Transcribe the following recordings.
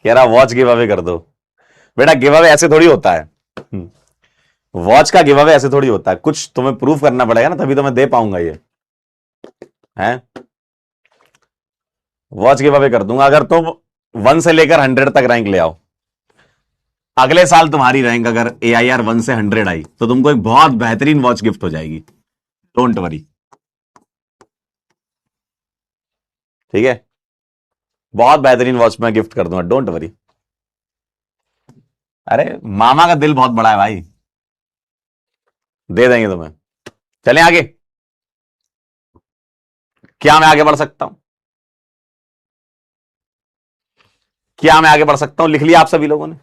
कह रहा watch give away कर दो। बेटा गिव अवे ऐसे थोड़ी होता है, वॉच का गिव अवे ऐसे थोड़ी होता है, कुछ तुम्हें प्रूफ करना पड़ेगा ना, तभी तो मैं दे पाऊंगा ये है। वॉच गिव अवे कर दूंगा अगर तुम 1 से लेकर 100 तक रैंक ले आओ। अगले साल तुम्हारी रैंक अगर AIR 1 से 100 आई तो तुमको एक बहुत बेहतरीन वॉच गिफ्ट हो जाएगी, डोंट वरी। ठीक है, बहुत बेहतरीन वॉच मैं गिफ्ट कर दूंगा, डोंट वरी। अरे मामा का दिल बहुत बड़ा है भाई, दे देंगे तुम्हें। चलें आगे, क्या मैं आगे बढ़ सकता हूं? क्या मैं आगे बढ़ सकता हूं? लिख लिया आप सभी लोगों ने?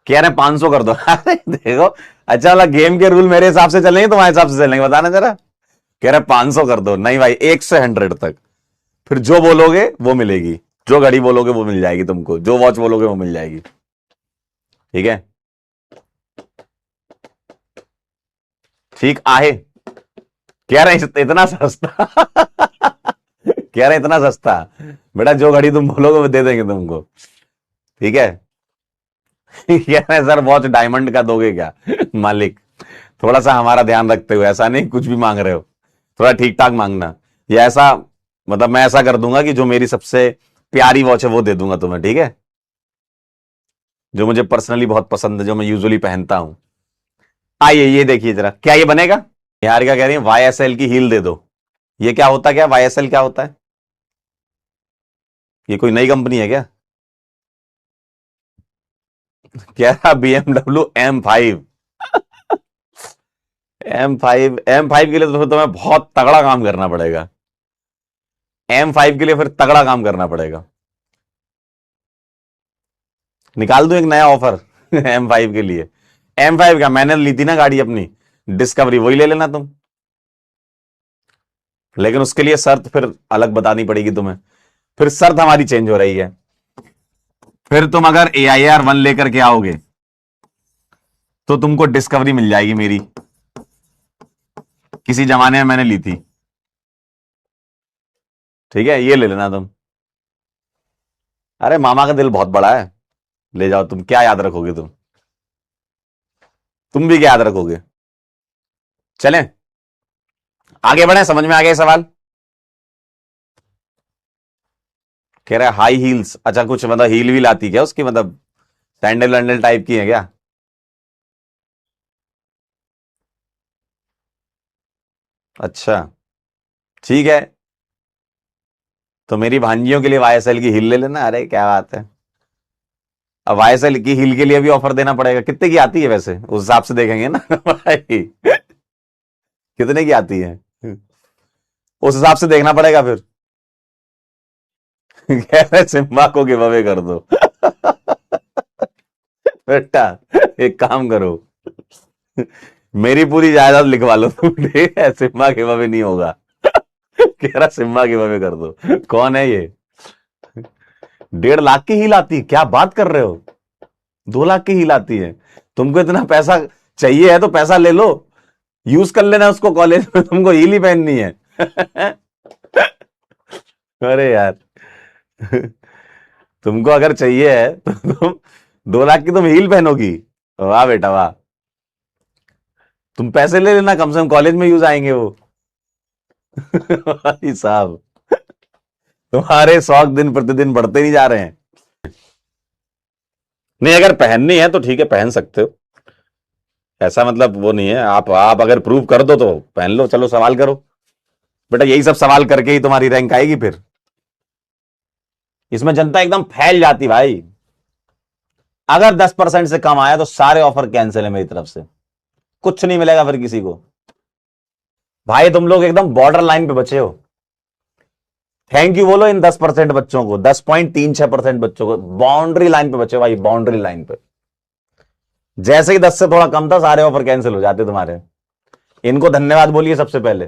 कह रहे 500 कर दो। अरे देखो, अच्छा वाला गेम के रूल मेरे हिसाब से चलेंगे तुम्हारे हिसाब से चलेंगे, बताना जरा। कह रहे 500 कर दो। नहीं भाई, 1 से 100 तक, फिर जो बोलोगे वो मिलेगी, जो घड़ी बोलोगे वो मिल जाएगी तुमको, जो वॉच बोलोगे वो मिल जाएगी। ठीक है, ठीक आहे। कह रहे इतना सस्ता। कह रहे इतना सस्ता। बेटा जो घड़ी तुम बोलोगे वो दे देंगे तुमको। ठीक है। कह रहे सर वॉच डायमंड का दोगे क्या? मालिक थोड़ा सा हमारा ध्यान रखते हुए, ऐसा नहीं कुछ भी मांग रहे हो, थोड़ा ठीक ठाक मांगना। या ऐसा मतलब मैं ऐसा कर दूंगा कि जो मेरी सबसे प्यारी वॉच है वो दे दूंगा तुम्हें, ठीक है, जो मुझे पर्सनली बहुत पसंद है, जो मैं यूजुअली पहनता हूं। आइए ये देखिए जरा, क्या ये बनेगा? निहारिका कह रही है YSL की हील दे दो। ये क्या होता, क्या YSL क्या होता है? ये कोई नई कंपनी है क्या? क्या BMW M5? M5 के लिए तो फिर तुम्हें बहुत तगड़ा काम करना पड़ेगा। M5 के लिए फिर तगड़ा काम करना पड़ेगा। निकाल दूं एक नया ऑफर M5 के लिए? M5 का मैंने ली थी ना गाड़ी अपनी डिस्कवरी, वही ले लेना तुम। लेकिन उसके लिए शर्त फिर अलग बतानी पड़ेगी तुम्हें, फिर शर्त हमारी चेंज हो रही है। फिर तुम अगर AIR 1 लेकर के आओगे तो तुमको डिस्कवरी मिल जाएगी मेरी, किसी जमाने में मैंने ली थी। ठीक है, ये ले लेना तुम। अरे मामा का दिल बहुत बड़ा है, ले जाओ तुम। क्या याद रखोगे तुम भी क्या याद रखोगे? चलें आगे बढ़े, समझ में आ गया सवाल? कह रहा है हाई हील्स, अच्छा कुछ मतलब हील भी लाती क्या उसकी, मतलब सैंडल वैंडल टाइप की है क्या? अच्छा ठीक है, तो मेरी भांजियों के लिए YSL की हील ले लेना। अरे क्या बात है, अब YSL की हील के लिए भी ऑफर देना पड़ेगा। कितने की आती है वैसे, उस हिसाब से देखेंगे ना भाई, कितने की आती है उस हिसाब से देखना पड़ेगा फिर। कह रहे सिम्बा को गिव अवे कर दो। बेटा एक काम करो, मेरी पूरी जायदाद लिखवा लो तुम, ठीक है, सिम्बा गिव अवे नहीं होगा। कह रहा सिम्बा गिव अवे कर दो। कौन है ये? 1.5 लाख की हील आती है? क्या बात कर रहे हो, 2 लाख की हील आती है? तुमको इतना पैसा चाहिए है तो पैसा ले लो, यूज कर लेना उसको, कॉलेज में तुमको हील ही पहननी है। अरे यार, तुमको अगर चाहिए है तो तुम 2 लाख की तुम हील पहनोगी? वाह बेटा वाह, तुम पैसे ले लेना, कम से कम कॉलेज में यूज आएंगे वो। भाई साहब, तुम्हारे शौक दिन प्रतिदिन बढ़ते नहीं जा रहे हैं। नहीं अगर पहननी है तो ठीक है, पहन सकते हो, ऐसा मतलब वो नहीं है। आप अगर प्रूव कर दो तो पहन लो। चलो सवाल करो बेटा, यही सब सवाल करके ही तुम्हारी रैंक आएगी फिर। इसमें जनता एकदम फैल जाती भाई। अगर 10% से कम आया तो सारे ऑफर कैंसिल है मेरी तरफ से, कुछ नहीं मिलेगा फिर किसी को। भाई तुम लोग एकदम बॉर्डर लाइन पे बचे हो। थैंक यू बोलो इन 10% बच्चों को, 10.36% बच्चों को, बाउंड्री लाइन पे बचे हो भाई, बाउंड्री लाइन पे। जैसे ही 10 से थोड़ा कम था सारे ऑफर कैंसिल हो जाते तुम्हारे। इनको धन्यवाद बोलिए सबसे पहले।